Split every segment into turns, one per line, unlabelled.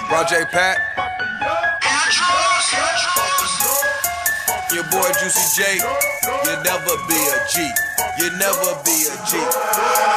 Roger Pat, your boy Juicy J. You'll never be a G. You'll never be a G.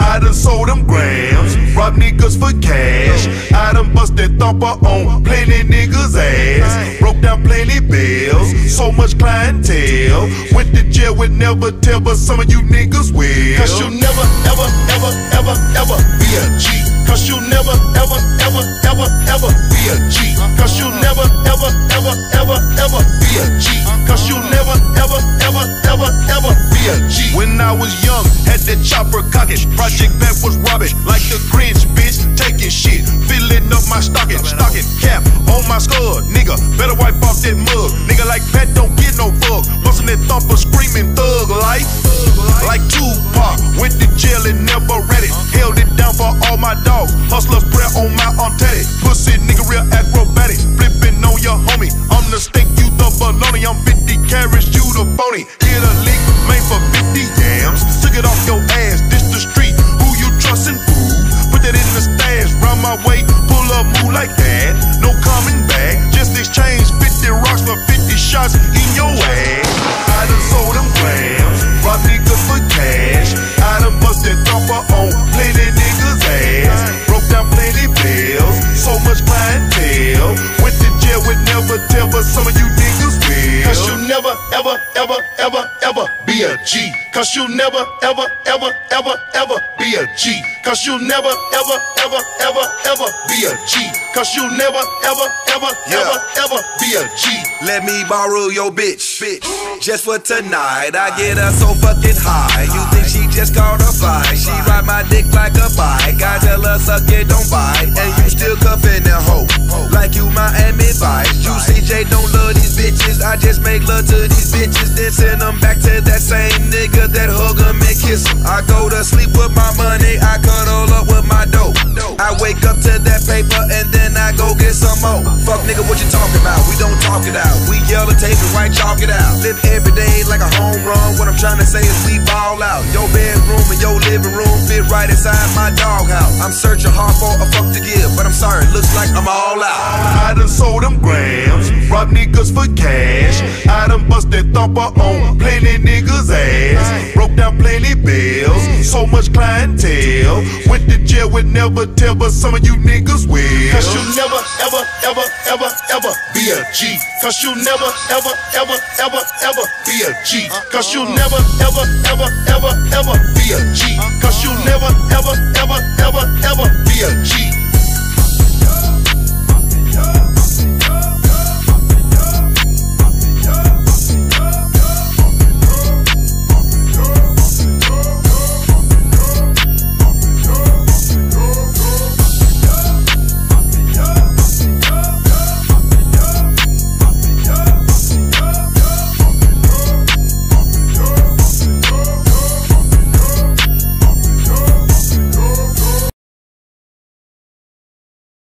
I done sold them grams, robbed niggas for cash. I done busted thumper on plenty niggas' ass. Broke down plenty bills, so much clientele. Went to jail with never tell, but some of you niggas will. Cause you'll never, ever, ever, ever, ever be a G. Cause you'll never, ever, ever, ever, ever be a G. Cause you'll never, ever, ever, ever, ever be a G. Cause you'll never, ever, ever, ever, ever be a G. When I was young, had that chopper cocking. Project Pat was robbing like the Grinch, bitch. Taking shit, filling up my stocking cap on my skull. Nigga, better wipe off that mug. Nigga like Pat don't get no fuck. Bustin' that thumper, screaming thug life. Like Tupac, went to jail and never read it. Held it down for all my dogs. Hustler's prayer on my untatted. Pussy nigga real acrobatic. Flipping on your homie. I'm the steak, you the bologna. I'm 50 carats, you the phony. Hit a lick, made for 50 yams. Took it off your ass, this the street. Who you trustin', fool? Put that in the stash, round my way. Pull up, move like that. No coming back. Just exchange 50 rocks for 50 shots in your ass. I done sold them grams, robbed niggas for cash. I done busted thumper on plenty niggas' ass. Broke down plenty bills, so much clientele. Went to jail with never tell, but some of you niggas will. Cause you'll never, ever, ever, ever, ever be a G. Cause you'll never, ever, ever, ever, ever be a G. Cause you'll never, ever, ever, ever, ever be a G. Cause you'll never, ever, ever, ever, ever be a G.
Let me borrow your bitch, just for tonight. I get her so fucking high. You think she just caught a fly? She ride my dick like a bike. I tell her suck it, don't bite. And you still cuffin' that hoe like you Miami Vice. Juicy J don't love these bitches. I just make love to these bitches, then send them back to that same nigga that hug them and kiss them. I go to sleep with my money, I cuddle up with my dope. I wake up to that paper and then I go get some more. Fuck nigga, what you talking about? We don't talk it out. We yell and tape it right, chalk it out. Live every day like a home run. What I'm trying to say is we ball out. Your bedroom and your living room fit right inside my doghouse. I'm searching hard for a fuck to give, but I'm sorry, looks like I'm all out.
I done sold them grams, robbed niggas for cash. I done busted thumper on plenty niggas' ass. Broke down plenty bills, so much clientele. Went to jail with never tell, but some of you niggas will. Cause you'll never, ever, ever, ever, ever be a G. Cause you'll never, ever, ever, ever, ever be a G. Cause you'll never, ever, ever, ever, ever be a G. Cause you'll never, ever, ever, ever, ever be a G.